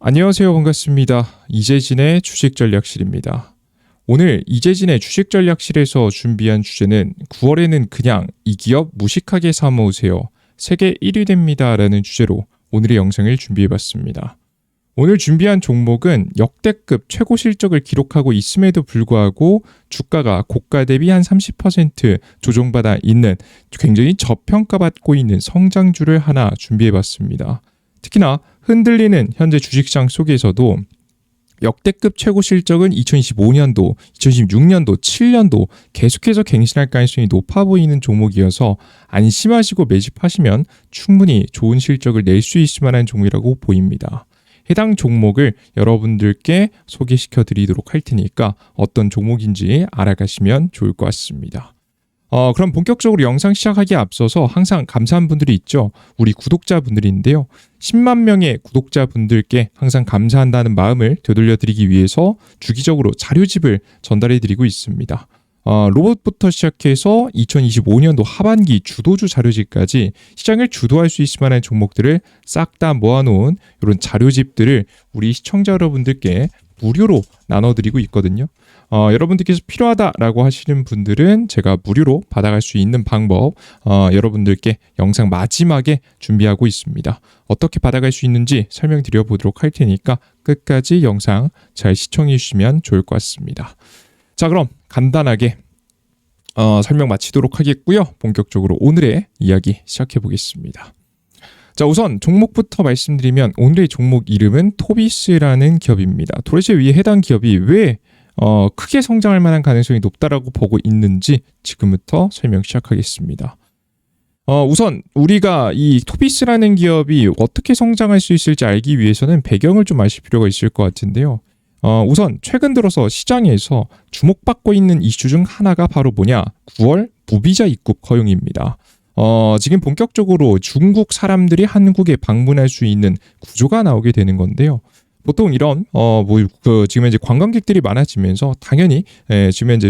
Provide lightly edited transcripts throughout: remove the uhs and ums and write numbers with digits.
안녕하세요. 반갑습니다. 이재진의 주식전략실입니다. 오늘 이재진의 주식전략실에서 준비한 주제는 9월에는 그냥 이 기업 무식하게 사모으세요. 세계 1위 됩니다. 라는 주제로 오늘의 영상을 준비해봤습니다. 오늘 준비한 종목은 역대급 최고 실적을 기록하고 있음에도 불구하고 주가가 고가 대비 한 30% 조정받아 있는 굉장히 저평가받고 있는 성장주를 하나 준비해봤습니다. 특히나 흔들리는 현재 주식시장 속에서도 역대급 최고 실적은 2025년도, 2026년도, 7년도 계속해서 갱신할 가능성이 높아 보이는 종목이어서 안심하시고 매집하시면 충분히 좋은 실적을 낼 수 있을 만한 종목이라고 보입니다. 해당 종목을 여러분들께 소개시켜 드리도록 할 테니까 어떤 종목인지 알아가시면 좋을 것 같습니다. 그럼 본격적으로 영상 시작하기에 앞서서 항상 감사한 분들이 있죠. 우리 구독자분들인데요. 10만 명의 구독자분들께 항상 감사한다는 마음을 되돌려드리기 위해서 주기적으로 자료집을 전달해드리고 있습니다. 로봇부터 시작해서 2025년도 하반기 주도주 자료집까지 시장을 주도할 수 있을 만한 종목들을 싹 다 모아놓은 이런 자료집들을 우리 시청자 여러분들께 무료로 나눠드리고 있거든요. 여러분들께서 필요하다라고 하시는 분들은 제가 무료로 받아갈 수 있는 방법 여러분들께 영상 마지막에 준비하고 있습니다. 어떻게 받아갈 수 있는지 설명드려 보도록 할 테니까 끝까지 영상 잘 시청해 주시면 좋을 것 같습니다. 자, 그럼 간단하게 설명 마치도록 하겠고요. 본격적으로 오늘의 이야기 시작해 보겠습니다. 자, 우선 종목부터 말씀드리면 오늘의 종목 이름은 토비스라는 기업입니다. 도대체 이 해당 기업이 왜 크게 성장할 만한 가능성이 높다라고 보고 있는지 지금부터 설명 시작하겠습니다. 우선 우리가 이 토비스라는 기업이 어떻게 성장할 수 있을지 알기 위해서는 배경을 좀 아실 필요가 있을 것 같은데요. 우선 최근 들어서 시장에서 주목받고 있는 이슈 중 하나가 바로 뭐냐? 9월 무비자 입국 허용입니다. 지금 본격적으로 중국 사람들이 한국에 방문할 수 있는 구조가 나오게 되는 건데요. 보통 이런 지금 이제 관광객들이 많아지면서 당연히 지금 이제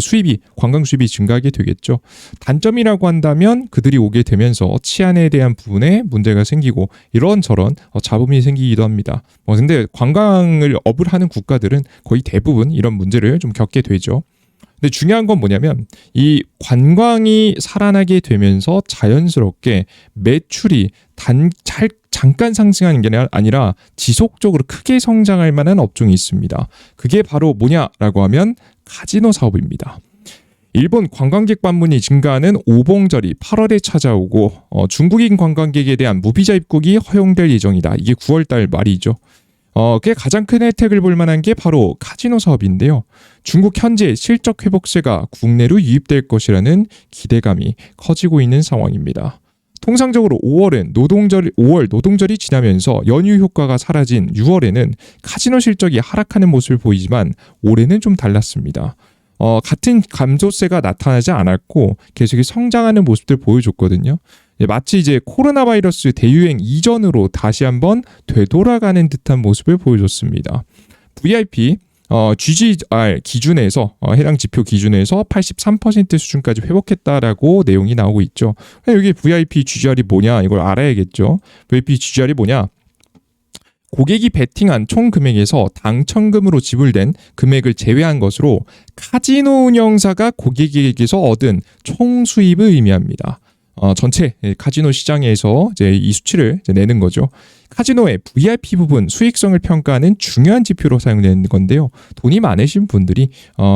관광 수입이 증가하게 되겠죠. 단점이라고 한다면 그들이 오게 되면서 치안에 대한 부분에 문제가 생기고 이런저런 잡음이 생기기도 합니다. 근데 관광을 업을 하는 국가들은 거의 대부분 이런 문제를 좀 겪게 되죠. 근데 중요한 건 뭐냐면 이 관광이 살아나게 되면서 자연스럽게 매출이 잠깐 상승하는 게 아니라 지속적으로 크게 성장할 만한 업종이 있습니다. 그게 바로 뭐냐라고 하면 카지노 사업입니다. 일본 관광객 방문이 증가하는 오봉절이 8월에 찾아오고 중국인 관광객에 대한 무비자 입국이 허용될 예정이다. 이게 9월달 말이죠. 그게 가장 큰 혜택을 볼 만한 게 바로 카지노 사업인데요. 중국 현재 실적 회복세가 국내로 유입될 것이라는 기대감이 커지고 있는 상황입니다. 통상적으로 5월 노동절이 지나면서 연휴 효과가 사라진 6월에는 카지노 실적이 하락하는 모습을 보이지만 올해는 좀 달랐습니다. 같은 감소세가 나타나지 않았고 계속해서 성장하는 모습들 보여줬거든요. 마치 이제 코로나 바이러스 대유행 이전으로 다시 한번 되돌아가는 듯한 모습을 보여줬습니다. VIP GGR 기준에서 해당 지표 기준에서 83% 수준까지 회복했다라고 내용이 나오고 있죠. 여기 VIP GGR이 뭐냐 이걸 알아야겠죠. VIP GGR이 뭐냐? 고객이 베팅한 총 금액에서 당첨금으로 지불된 금액을 제외한 것으로 카지노 운영사가 고객에게서 얻은 총 수입을 의미합니다. 전체 카지노 시장에서 이제 이 수치를 이제 내는 거죠. 카지노의 VIP 부분 수익성을 평가하는 중요한 지표로 사용되는 건데요. 돈이 많으신 분들이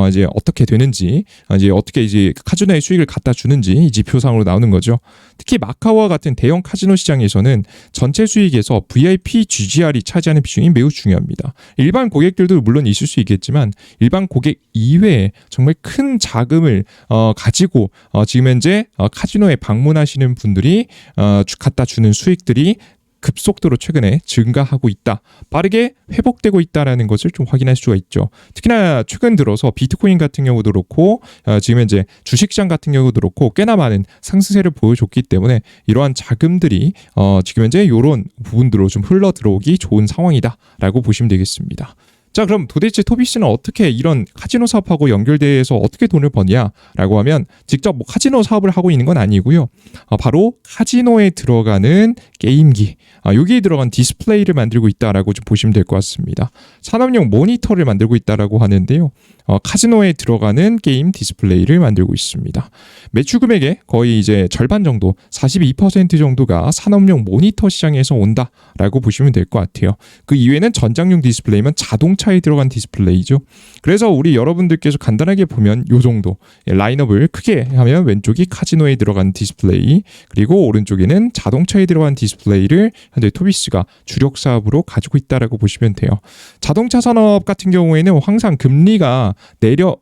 이제 어떻게 되는지, 이제 어떻게 이제 카지노의 수익을 갖다 주는지 이 지표상으로 나오는 거죠. 특히 마카오와 같은 대형 카지노 시장에서는 전체 수익에서 VIP GGR이 차지하는 비중이 매우 중요합니다. 일반 고객들도 물론 있을 수 있겠지만 일반 고객 이외에 정말 큰 자금을 가지고 지금 현재 카지노에 방문하시는 분들이 갖다 주는 수익들이 급속도로 최근에 증가하고 있다. 빠르게 회복되고 있다는 것을 좀 확인할 수가 있죠. 특히나 최근 들어서 비트코인 같은 경우도 그렇고 지금 현재 주식시장 같은 경우도 그렇고 꽤나 많은 상승세를 보여줬기 때문에 이러한 자금들이 지금 현재 이런 부분들로 좀 흘러 들어오기 좋은 상황이다라고 보시면 되겠습니다. 자, 그럼 도대체 토비스는 어떻게 이런 카지노 사업하고 연결돼서 어떻게 돈을 버냐라고 하면 직접 뭐 카지노 사업을 하고 있는 건 아니고요. 바로 카지노에 들어가는 게임기, 여기에 들어간 디스플레이를 만들고 있다라고 좀 보시면 될 것 같습니다. 산업용 모니터를 만들고 있다라고 하는데요. 카지노에 들어가는 게임 디스플레이를 만들고 있습니다. 매출 금액의 거의 이제 절반 정도, 42% 정도가 산업용 모니터 시장에서 온다라고 보시면 될 것 같아요. 그 이외에는 전장용 디스플레이면 자동차에 들어간 디스플레이죠. 그래서 우리 여러분들께서 간단하게 보면 요 정도 라인업을 크게 하면 왼쪽이 카지노에 들어간 디스플레이, 그리고 오른쪽에는 자동차에 들어간 디스플레이를 현재 토비스가 주력 사업으로 가지고 있다라고 보시면 돼요. 자동차 산업 같은 경우에는 항상 금리가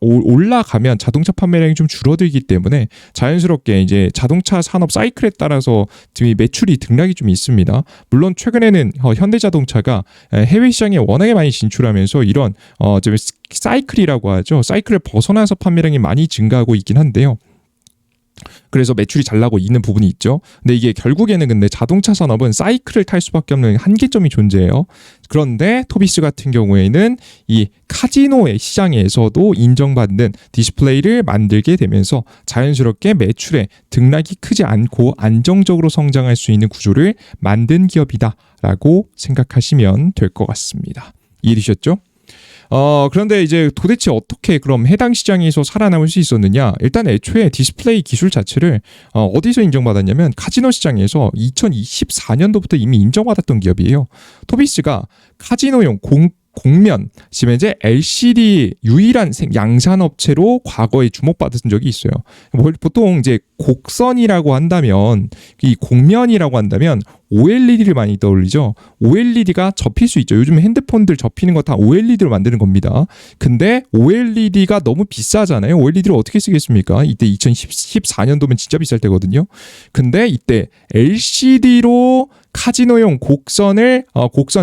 올라가면 자동차 판매량이 좀 줄어들기 때문에 자연스럽게 이제 자동차 산업 사이클에 따라서 매출이 등락이 좀 있습니다. 물론 최근에는 현대자동차가 해외 시장에 워낙에 많이 진출하면서 이런 좀 사이클이라고 하죠. 사이클을 벗어나서 판매량이 많이 증가하고 있긴 한데요. 그래서 매출이 잘 나고 있는 부분이 있죠. 근데 이게 결국에는 근데 자동차 산업은 사이클을 탈 수밖에 없는 한계점이 존재해요. 그런데 토비스 같은 경우에는 이 카지노의 시장에서도 인정받는 디스플레이를 만들게 되면서 자연스럽게 매출에 등락이 크지 않고 안정적으로 성장할 수 있는 구조를 만든 기업이다라고 생각하시면 될 것 같습니다. 이해되셨죠? 그런데 이제 도대체 어떻게 그럼 해당 시장에서 살아남을 수 있었느냐? 일단 애초에 디스플레이 기술 자체를 어디서 인정받았냐면 카지노 시장에서 2024년도부터 이미 인정받았던 기업이에요. 토비스가 카지노용 공면, 지금 이제 LCD 유일한 양산업체로 과거에 주목받은 적이 있어요. 보통 이제 곡선이라고 한다면, 이 곡면이라고 한다면 OLED를 많이 떠올리죠. OLED가 접힐 수 있죠. 요즘 핸드폰들 접히는 거 다 OLED로 만드는 겁니다. 근데 OLED가 너무 비싸잖아요. OLED를 어떻게 쓰겠습니까? 이때 2014년도면 진짜 비쌀 때거든요. 근데 이때 LCD로 카지노용 곡선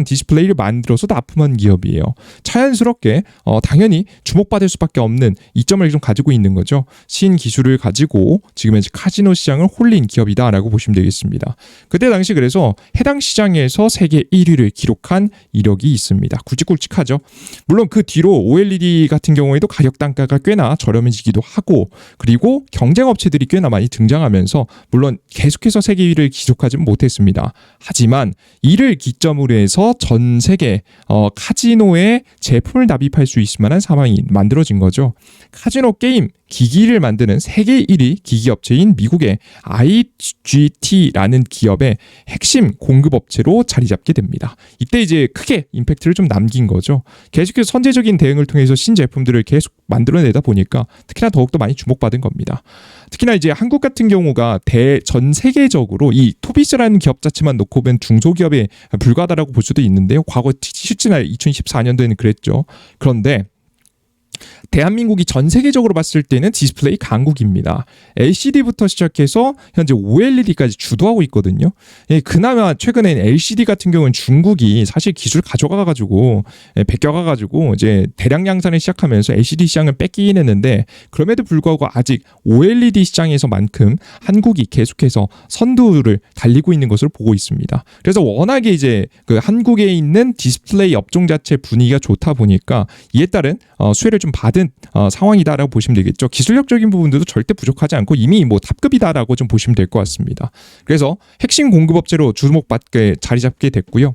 디스플레이를 만들어서 납품한 기업이에요. 자연스럽게 당연히 주목받을 수밖에 없는 이점을 좀 가지고 있는 거죠. 신기술을 가지고 지금 현재 카지노 시장을 홀린 기업이다라고 보시면 되겠습니다. 그때 당시 그래서 해당 시장에서 세계 1위를 기록한 이력이 있습니다. 굵직굵직하죠. 물론 그 뒤로 OLED 같은 경우에도 가격 단가가 꽤나 저렴해지기도 하고, 그리고 경쟁 업체들이 꽤나 많이 등장하면서 물론 계속해서 세계 1위를 기록하지는 못했습니다. 하지만 이를 기점으로 해서 전 세계 카지노에 제품을 납입할 수 있을 만한 상황이 만들어진 거죠. 카지노 게임 기기를 만드는 세계 1위 기기업체인 미국의 IGT라는 기업의 핵심 공급업체로 자리 잡게 됩니다. 이때 이제 크게 임팩트를 좀 남긴 거죠. 계속해서 선제적인 대응을 통해서 신제품들을 계속 만들어내다 보니까 특히나 더욱더 많이 주목받은 겁니다. 특히나 이제 한국 같은 경우가 전 세계적으로 이 토비스라는 기업 자체만 놓고 보면 중소기업에 불과하다라고 볼 수도 있는데요. 과거 실제나 2014년도에는 그랬죠. 그런데 대한민국이 전 세계적으로 봤을 때는 디스플레이 강국입니다. LCD부터 시작해서 현재 OLED까지 주도하고 있거든요. 그나마 최근엔 LCD 같은 경우는 중국이 사실 기술 가져가가지고 베껴가가지고 이제 대량 양산을 시작하면서 LCD 시장을 뺏기긴 했는데, 그럼에도 불구하고 아직 OLED 시장에서만큼 한국이 계속해서 선두를 달리고 있는 것으로 보고 있습니다. 그래서 워낙에 이제 그 한국에 있는 디스플레이 업종 자체 분위기가 좋다 보니까 이에 따른 수혜를 좀 받은 상황이다라고 보시면 되겠죠. 기술력적인 부분들도 절대 부족하지 않고 이미 뭐 탑급이다라고 좀 보시면 될 것 같습니다. 그래서 핵심 공급업체로 주목받게 자리 잡게 됐고요.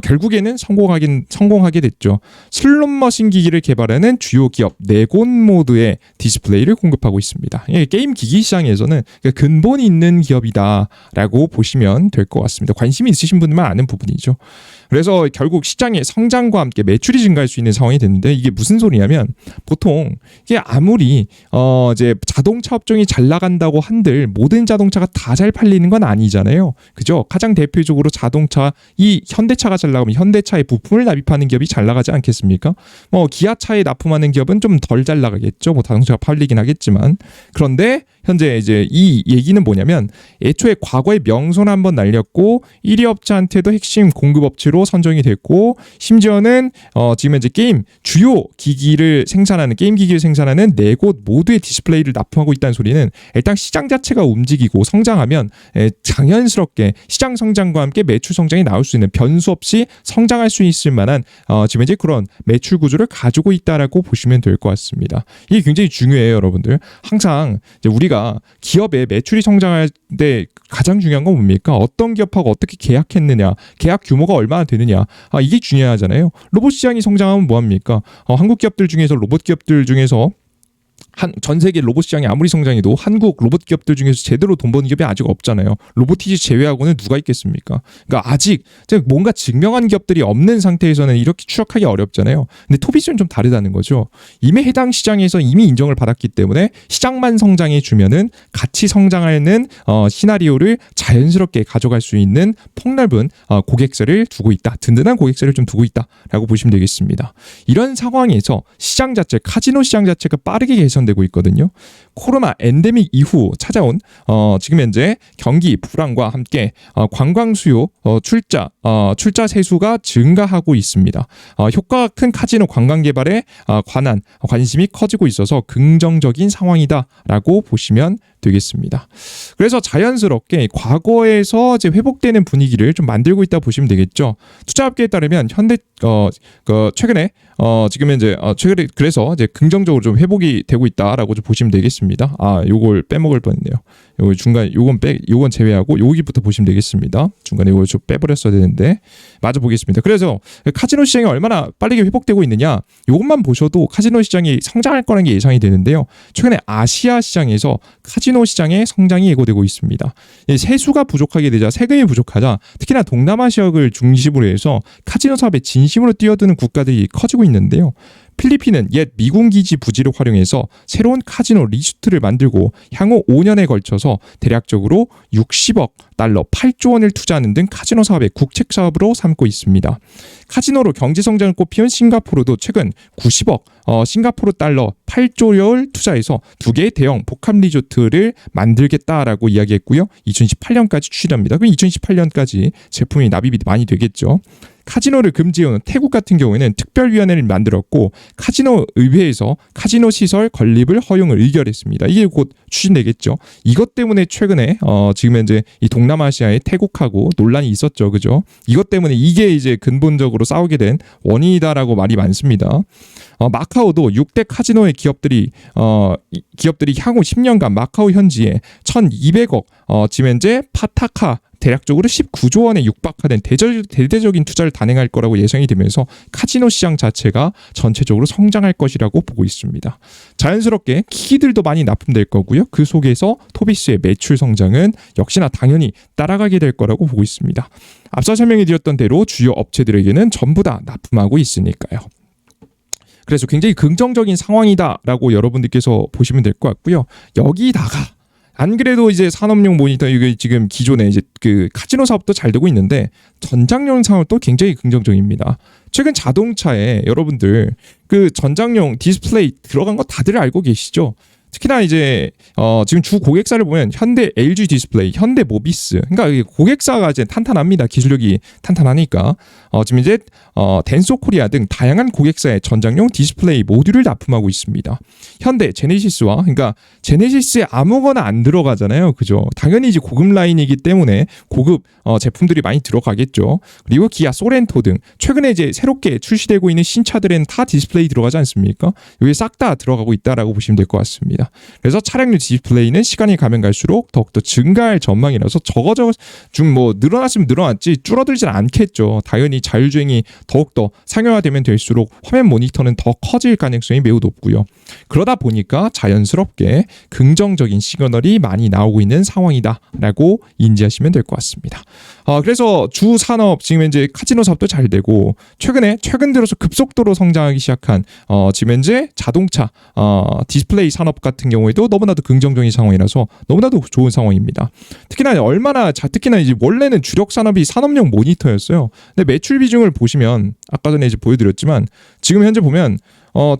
결국에는 성공하게 됐죠. 슬롯머신 기기를 개발하는 주요 기업 네곤모드의 디스플레이를 공급하고 있습니다. 게임 기기 시장에서는 근본이 있는 기업이다라고 보시면 될 것 같습니다. 관심이 있으신 분들만 아는 부분이죠. 그래서 결국 시장의 성장과 함께 매출이 증가할 수 있는 상황이 됐는데, 이게 무슨 소리냐면 보통 이게 아무리 이제 자동차 업종이 잘 나간다고 한들 모든 자동차가 다 잘 팔리는 건 아니잖아요. 그죠? 가장 대표적으로 자동차 이 현대차가 잘 나가면 현대차의 부품을 납입하는 기업이 잘 나가지 않겠습니까? 기아차에 납품하는 기업은 좀 덜 잘 나가겠죠. 자동차가 팔리긴 하겠지만. 그런데 현재 이제 이 얘기는 뭐냐면 애초에 과거에 명선 한번 날렸고 1위 업체한테도 핵심 공급업체로 선정이 됐고 심지어는 지금 이제 게임 주요 기기를 생산하는 게임 기기를 생산하는 4곳 모두의 디스플레이를 납품하고 있다는 소리는 일단 시장 자체가 움직이고 성장하면 당연스럽게 시장 성장과 함께 매출 성장이 나올 수 있는 변수 없이 성장할 수 있을 만한 지금 이제 그런 매출 구조를 가지고 있다라고 보시면 될 것 같습니다. 이게 굉장히 중요해요, 여러분들. 항상 이제 우리가 기업의 매출이 성장할 때 가장 중요한 건 뭡니까? 어떤 기업하고 어떻게 계약했느냐, 계약 규모가 얼마나 되느냐, 이게 중요하잖아요. 로봇 시장이 성장하면 뭐합니까? 한국 기업들 중에서 로봇 기업들 중에서 전 세계 로봇 시장이 아무리 성장해도 한국 로봇 기업들 중에서 제대로 돈 버는 기업이 아직 없잖아요. 로보티지 제외하고는 누가 있겠습니까? 그러니까 아직 뭔가 증명한 기업들이 없는 상태에서는 이렇게 추적하기 어렵잖아요. 근데 토비스는 좀 다르다는 거죠. 이미 해당 시장에서 이미 인정을 받았기 때문에 시장만 성장해 주면은 같이 성장하는 시나리오를 자연스럽게 가져갈 수 있는 폭넓은 고객세를 두고 있다. 든든한 고객세를 좀 두고 있다라고 보시면 되겠습니다. 이런 상황에서 시장 자체, 카지노 시장 자체가 빠르게 개선되고 있거든요. 코로나 엔데믹 이후 찾아온 지금 현재 경기 불황과 함께 관광 수요, 출자 세수가 증가하고 있습니다. 효과가 큰 카지노 관광 개발에 관한 관심이 커지고 있어서 긍정적인 상황이다라고 보시면 되겠습니다. 그래서 자연스럽게 과거에서 이제 회복되는 분위기를 좀 만들고 있다 보시면 되겠죠. 투자업계에 따르면 현대 최근에 지금 현재 최근에 그래서 이제 긍정적으로 좀 회복이 되고 있다라고 좀 보시면 되겠습니다. 요걸 빼먹을 뻔했네요. 요 중간 요건 제외하고 여기부터 보시면 되겠습니다. 중간에 요걸 좀 빼버렸어야 되는데 마저 보겠습니다. 그래서 카지노 시장이 얼마나 빠르게 회복되고 있느냐 요것만 보셔도 카지노 시장이 성장할 거라는 게 예상이 되는데요. 최근에 아시아 시장에서 카지노 시장의 성장이 예고되고 있습니다. 세수가 부족하게 되자 세금이 부족하자 특히나 동남아시아를 중심으로 해서 카지노 사업에 진심으로 뛰어드는 국가들이 커지고 있는데요. 필리핀은 옛 미군 기지 부지를 활용해서 새로운 카지노 리조트를 만들고 향후 5년에 걸쳐서 대략적으로 60억 달러 8조 원을 투자하는 등 카지노 사업의 국책 사업으로 삼고 있습니다. 카지노로 경제 성장을 꽃피운 싱가포르도 최근 90억 싱가포르 달러 8조를 투자해서 2개의 대형 복합 리조트를 만들겠다라고 이야기했고요. 2018년까지 추진합니다. 그럼 2018년까지 제품이 납입이 많이 되겠죠. 카지노를 금지해온 태국 같은 경우에는 특별위원회를 만들었고 카지노 의회에서 카지노 시설 건립을 허용을 의결했습니다. 이게 곧 추진되겠죠. 이것 때문에 최근에 지금 현재 이 동남아시아의 태국하고 논란이 있었죠, 그죠? 이것 때문에 이게 이제 근본적으로 싸우게 된 원인이다라고 말이 많습니다. 마카오도 6대 카지노의 기업들이 향후 10년간 마카오 현지에 1,200억 지금 현재 파타카 대략적으로 19조 원에 육박하는 대대적인 투자를 단행할 거라고 예상이 되면서 카지노 시장 자체가 전체적으로 성장할 것이라고 보고 있습니다. 자연스럽게 기기들도 많이 납품될 거고요. 그 속에서 토비스의 매출 성장은 역시나 당연히 따라가게 될 거라고 보고 있습니다. 앞서 설명해 드렸던 대로 주요 업체들에게는 전부 다 납품하고 있으니까요. 그래서 굉장히 긍정적인 상황이다라고 여러분들께서 보시면 될 것 같고요. 여기다가 안 그래도 이제 산업용 모니터 이게 지금 기존에 이제 그 카지노 사업도 잘 되고 있는데 전장용 사업도 굉장히 긍정적입니다. 최근 자동차에 여러분들 그 전장용 디스플레이 들어간 거 다들 알고 계시죠? 특히나 이제 지금 주 고객사를 보면 현대 LG 디스플레이, 현대 모비스, 그러니까 고객사가 이제 탄탄합니다. 기술력이 탄탄하니까 지금 이제 덴소 코리아 등 다양한 고객사의 전장용 디스플레이 모듈을 납품하고 있습니다. 현대 제네시스와 그러니까 제네시스에 아무거나 안 들어가잖아요, 그죠? 당연히 이제 고급 라인이기 때문에 고급 제품들이 많이 들어가겠죠. 그리고 기아 소렌토 등 최근에 이제 새롭게 출시되고 있는 신차들에는 다 디스플레이 들어가지 않습니까? 여기 싹 다 들어가고 있다라고 보시면 될 것 같습니다. 그래서 차량용 디스플레이는 시간이 가면 갈수록 더욱더 증가할 전망이라서 뭐 늘어났으면 늘어났지 줄어들진 않겠죠. 당연히 자율주행이 더욱더 상용화되면 될수록 화면 모니터는 더 커질 가능성이 매우 높고요. 그러다 보니까 자연스럽게 긍정적인 시그널이 많이 나오고 있는 상황이다라고 인지하시면 될 것 같습니다. 그래서 주 산업 지금 현재 카지노 사업도 잘 되고 최근 들어서 급속도로 성장하기 시작한 지금 현재 자동차 디스플레이 산업 같은 경우에도 너무나도 긍정적인 상황이라서 너무나도 좋은 상황입니다. 특히나 이제 원래는 주력 산업이 산업용 모니터였어요. 근데 매출 비중을 보시면 아까 전에 이제 보여드렸지만 지금 현재 보면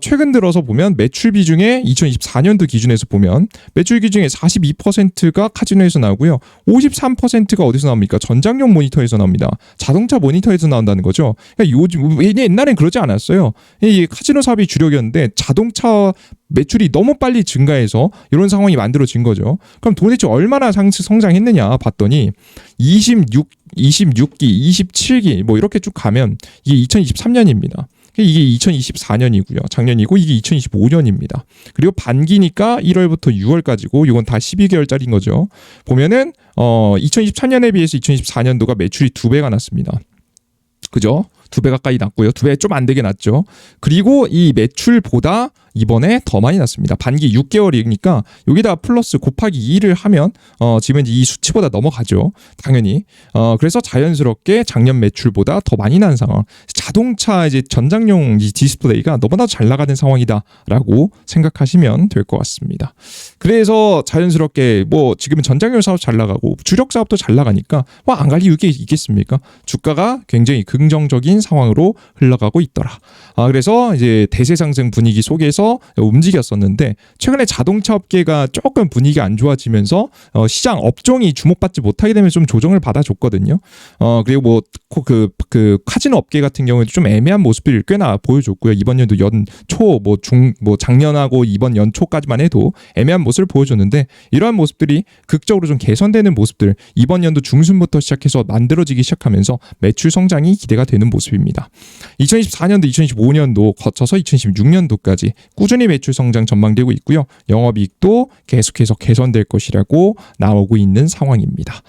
최근 들어서 보면 매출 비중에 2024년도 기준에서 보면 매출 비중의 42%가 카지노에서 나오고요. 53%가 어디서 나옵니까? 전장용 모니터에서 나옵니다. 자동차 모니터에서 나온다는 거죠. 그러니까 요즘 옛날엔 그러지 않았어요. 이 카지노 사업이 주력이었는데 자동차 매출이 너무 빨리 증가해서 이런 상황이 만들어진 거죠. 그럼 도대체 얼마나 성장했느냐 봤더니 26기, 27기 뭐 이렇게 쭉 가면 이게 2023년입니다. 이게 2024년이고요. 작년이고 이게 2025년입니다. 그리고 반기니까 1월부터 6월까지고 이건 다 12개월짜리인 거죠. 보면은 2023년에 비해서 2024년도가 매출이 2배가 났습니다. 그죠? 2배 가까이 났고요. 2배 좀 안 되게 났죠. 그리고 이 매출보다 이번에 더 많이 났습니다. 반기 6개월이니까 여기다 플러스 곱하기 2를 하면 지금 이 수치보다 넘어가죠. 당연히. 그래서 자연스럽게 작년 매출보다 더 많이 난 상황. 자동차 이제 전장용 이 디스플레이가 너무나 잘 나가는 상황이다라고 생각하시면 될 것 같습니다. 그래서 자연스럽게 뭐 지금은 전장용 사업 잘 나가고 주력 사업도 잘 나가니까 뭐 안 갈 이유가 있겠습니까? 주가가 굉장히 긍정적인 상황으로 흘러가고 있더라. 그래서 이제 대세 상승 분위기 속에서 움직였었는데 최근에 자동차 업계가 조금 분위기가 안 좋아지면서 시장 업종이 주목받지 못하게 되면서 좀 조정을 받아줬거든요. 그리고 뭐 그 카지노 업계 같은 경우에도 좀 애매한 모습들을 꽤나 보여줬고요. 이번 연도 연초 뭐 작년하고 이번 연초까지만 해도 애매한 모습을 보여줬는데 이러한 모습들이 극적으로 좀 개선되는 모습들 이번 연도 중순부터 시작해서 만들어지기 시작하면서 매출 성장이 기대가 되는 모습입니다. 2024년도, 2025년도 거쳐서 2026년도까지 꾸준히 매출 성장 전망되고 있고요. 영업이익도 계속해서 개선될 것이라고 나오고 있는 상황입니다.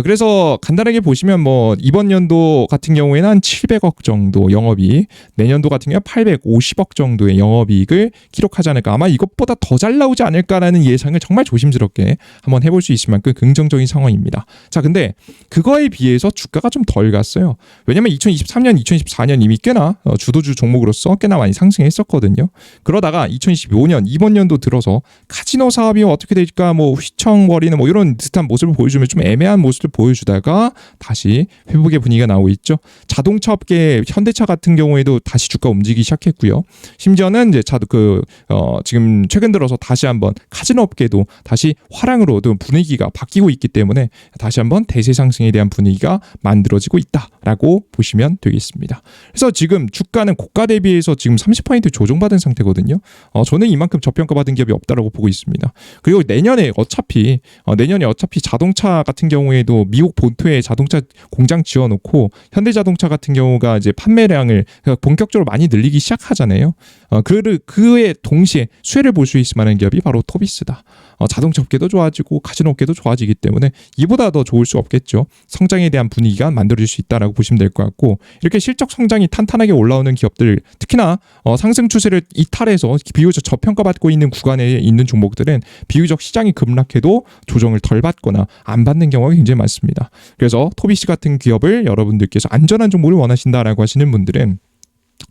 그래서 간단하게 보시면 뭐 이번 연도 같은 경우에는 한 700억 정도 영업이익, 내년도 같은 경우에 850억 정도의 영업이익을 기록하지 않을까. 아마 이것보다 더 잘 나오지 않을까라는 예상을 정말 조심스럽게 한번 해볼 수 있을 만큼 긍정적인 상황입니다. 자, 근데 그거에 비해서 주가가 좀 덜 갔어요. 왜냐면 2023년, 2024년 이미 꽤나 주도주 종목으로서 꽤나 많이 상승했었거든요. 그러다가 2025년 이번 연도 들어서 카지노 사업이 어떻게 될까 뭐 휘청거리는 뭐 이런 듯한 모습을 보여주면 좀 애매한 모습을 보여주다가 다시 회복의 분위기가 나오고 있죠. 자동차 업계 현대차 같은 경우에도 다시 주가 움직이기 시작했고요. 심지어는 이제 지금 최근 들어서 다시 한번 카지노 업계도 다시 화랑으로 분위기가 바뀌고 있기 때문에 다시 한번 대세 상승에 대한 분위기가 만들어지고 있다라고 보시면 되겠습니다. 그래서 지금 주가는 고가 대비해서 지금 30% 조정받은 상태거든요. 저는 이만큼 저평가받은 기업이 없다라고 보고 있습니다. 그리고 내년에 어차피 자동차 같은 경우에도 미국 본토에 자동차 공장 지어놓고 현대자동차 같은 경우가 이제 판매량을 본격적으로 많이 늘리기 시작하잖아요. 그에 동시에 수혜를 볼 수 있을 만한 기업이 바로 토비스다. 자동차 업계도 좋아지고 카지노 업계도 좋아지기 때문에 이보다 더 좋을 수 없겠죠. 성장에 대한 분위기가 만들어질 수 있다라고 보시면 될 것 같고 이렇게 실적 성장이 탄탄하게 올라오는 기업들 특히나 상승 추세를 이탈해서 비교적 저평가받고 있는 구간에 있는 종목들은 비교적 시장이 급락해도 조정을 덜 받거나 안 받는 경우가 굉장히 많습니다. 그래서 토비스 같은 기업을 여러분들께서 안전한 종목을 원하신다라고 하시는 분들은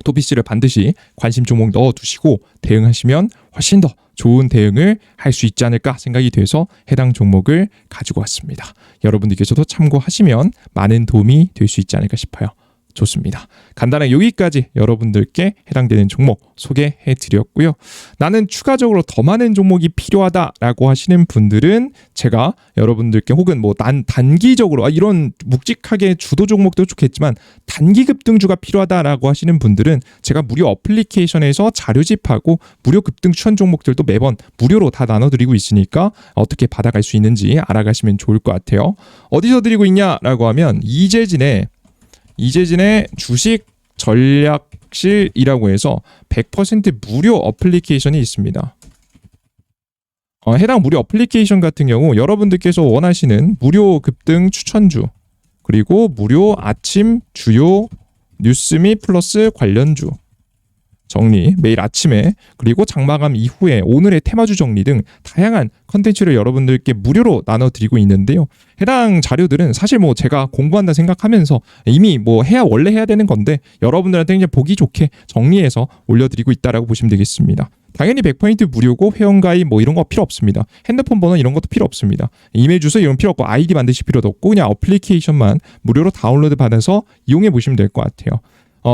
토비스를 반드시 관심 종목 넣어두시고 대응하시면 훨씬 더 좋은 대응을 할 수 있지 않을까 생각이 돼서 해당 종목을 가지고 왔습니다. 여러분들께서도 참고하시면 많은 도움이 될 수 있지 않을까 싶어요. 좋습니다. 간단하게 여기까지 여러분들께 해당되는 종목 소개해 드렸고요. 나는 추가적으로 더 많은 종목이 필요하다라고 하시는 분들은 제가 여러분들께 혹은 뭐 단기적으로 이런 묵직하게 주도 종목도 좋겠지만 단기 급등주가 필요하다라고 하시는 분들은 제가 무료 어플리케이션에서 자료집하고 무료 급등 추천 종목들도 매번 무료로 다 나눠드리고 있으니까 어떻게 받아갈 수 있는지 알아가시면 좋을 것 같아요. 어디서 드리고 있냐라고 하면 이재진의 주식 전략실이라고 해서 100% 무료 어플리케이션이 있습니다. 해당 무료 어플리케이션 같은 경우 여러분들께서 원하시는 무료 급등 추천주 그리고 무료 아침 주요 뉴스 및 플러스 관련주 정리 매일 아침에 그리고 장마감 이후에 오늘의 테마주 정리 등 다양한 컨텐츠를 여러분들께 무료로 나눠드리고 있는데요. 해당 자료들은 사실 뭐 제가 공부한다 생각하면서 이미 뭐 원래 해야 되는 건데 여러분들한테 그냥 보기 좋게 정리해서 올려드리고 있다라고 보시면 되겠습니다. 당연히 100% 무료고 회원가입 뭐 이런 거 필요 없습니다. 핸드폰 번호 이런 것도 필요 없습니다. 이메일 주소 이런 필요 없고 아이디 만드실 필요도 없고 그냥 어플리케이션만 무료로 다운로드 받아서 이용해 보시면 될 것 같아요.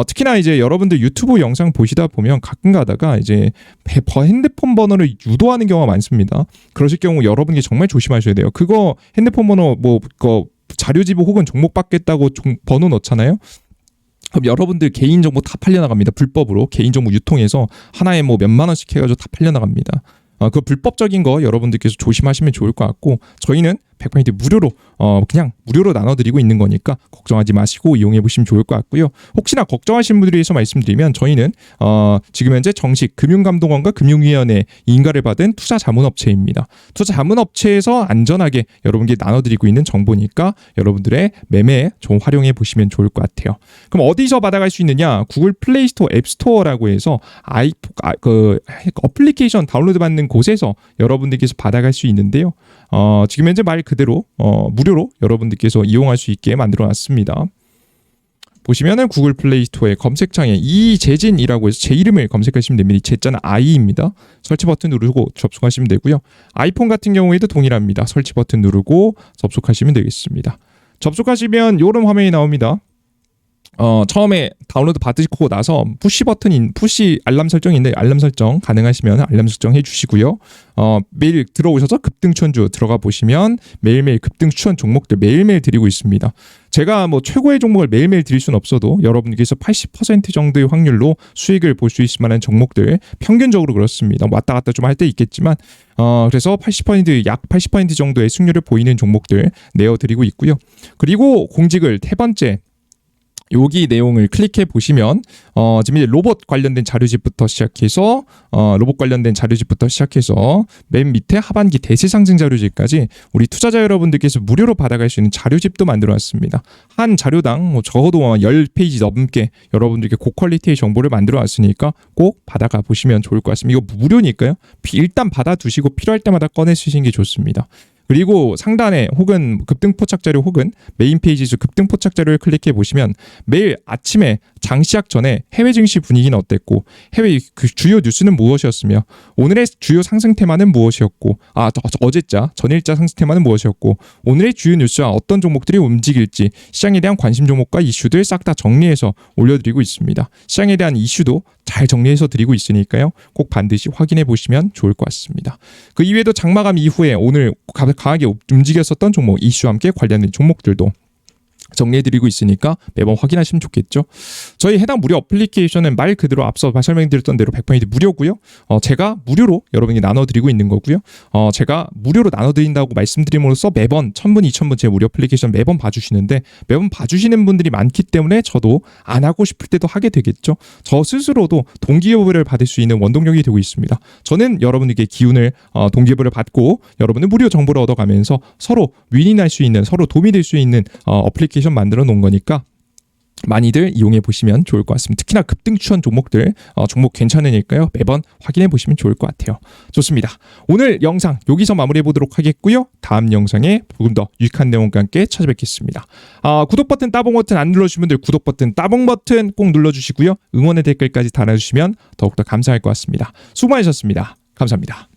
특히나 이제 여러분들 유튜브 영상 보시다 보면 가끔 가다가 이제 핸드폰 번호를 유도하는 경우가 많습니다. 그러실 경우 여러분이 정말 조심하셔야 돼요. 그거 핸드폰 번호 자료지부 혹은 종목 받겠다고 번호 넣잖아요. 그럼 여러분들 개인정보 다 팔려나갑니다. 불법으로 개인정보 유통해서 하나에 뭐 몇만 원씩 해가지고 다 팔려나갑니다. 그 불법적인 거 여러분들께서 조심하시면 좋을 것 같고, 저희는 100% 무료로 그냥 무료로 나눠드리고 있는 거니까 걱정하지 마시고 이용해 보시면 좋을 것 같고요. 혹시나 걱정하시는 분들에 대해서 말씀드리면, 저희는 지금 현재 정식 금융감독원과 금융위원회 인가를 받은 투자자문업체입니다. 투자자문업체에서 안전하게 여러분께 나눠드리고 있는 정보니까 여러분들의 매매에 좀 활용해 보시면 좋을 것 같아요. 그럼 어디서 받아갈 수 있느냐? 구글 플레이스토어, 앱스토어라고 해서 어플리케이션 다운로드 받는 곳에서 여러분들께서 받아갈 수 있는데요. 지금 현재 말 그대로 무료로 여러분들께서 이용할 수 있게 만들어 놨습니다. 보시면은 구글 플레이 스토어의 검색창에 이재진이라고 해서 제 이름을 검색하시면 됩니다. 이 제자는 I입니다. 설치 버튼 누르고 접속하시면 되고요. 아이폰 같은 경우에도 동일합니다. 설치 버튼 누르고 접속하시면 되겠습니다. 접속하시면 이런 화면이 나옵니다. 처음에 다운로드 받으시고 나서 푸시 알람 설정인데, 알람 설정 가능하시면 알람 설정 해주시고요. 매일 들어오셔서 급등 추천주 들어가 보시면 매일매일 급등 추천 종목들 매일매일 드리고 있습니다. 제가 뭐 최고의 종목을 매일매일 드릴 수는 없어도 여러분께서 80% 정도의 확률로 수익을 볼 수 있을 만한 종목들, 평균적으로 그렇습니다. 왔다 갔다 좀 할 때 있겠지만 그래서 약 80% 정도의 승률을 보이는 종목들 내어드리고 있고요. 그리고 공직을 세 번째, 여기 내용을 클릭해 보시면 지금 이제 로봇 관련된 자료집부터 시작해서 맨 밑에 하반기 대세 상승 자료집까지 우리 투자자 여러분들께서 무료로 받아갈 수 있는 자료집도 만들어 놨습니다. 한 자료당 적어도 10페이지 넘게 여러분들께 고퀄리티의 정보를 만들어 놨으니까 꼭 받아가 보시면 좋을 것 같습니다. 이거 무료니까요. 일단 받아두시고 필요할 때마다 꺼내 쓰시는 게 좋습니다. 그리고 상단에 혹은 급등 포착 자료 혹은 메인 페이지에서 급등 포착 자료를 클릭해 보시면 매일 아침에 장 시작 전에 해외 증시 분위기는 어땠고, 해외 그 주요 뉴스는 무엇이었으며, 오늘의 주요 상승 테마는 무엇이었고, 어제자 전일자 상승 테마는 무엇이었고, 오늘의 주요 뉴스와 어떤 종목들이 움직일지 시장에 대한 관심 종목과 이슈들 싹 다 정리해서 올려드리고 있습니다. 시장에 대한 이슈도 잘 정리해서 드리고 있으니까요. 꼭 반드시 확인해 보시면 좋을 것 같습니다. 그 이외에도 장마감 이후에 오늘 강하게 움직였었던 종목, 이슈와 함께 관련된 종목들도 정리해드리고 있으니까 매번 확인하시면 좋겠죠. 저희 해당 무료 어플리케이션은 말 그대로 앞서 설명드렸던 대로 100% 무료고요. 제가 무료로 여러분에게 나눠드리고 있는 거고요. 제가 무료로 나눠드린다고 말씀드림으로써 매번 1000분, 2000분 제 무료 어플리케이션 매번 봐주시는데, 매번 봐주시는 분들이 많기 때문에 저도 안 하고 싶을 때도 하게 되겠죠. 저 스스로도 동기부여를 받을 수 있는 원동력이 되고 있습니다. 저는 여러분에게 기운을 동기부여를 받고 여러분의 무료 정보를 얻어가면서 서로 윈윈할 수 있는, 서로 도움이 될 수 있는 어플리케이션 만들어 놓은 거니까 많이들 이용해 보시면 좋을 것 같습니다. 특히나 급등 추천 종목들 종목 괜찮으니까요. 매번 확인해 보시면 좋을 것 같아요. 좋습니다. 오늘 영상 여기서 마무리해 보도록 하겠고요. 다음 영상에 조금 더 유익한 내용과 함께 찾아뵙겠습니다. 구독 버튼, 따봉 버튼 안 눌러주신 분들 구독 버튼, 따봉 버튼 꼭 눌러주시고요. 응원의 댓글까지 달아주시면 더욱더 감사할 것 같습니다. 수고 많으셨습니다. 감사합니다.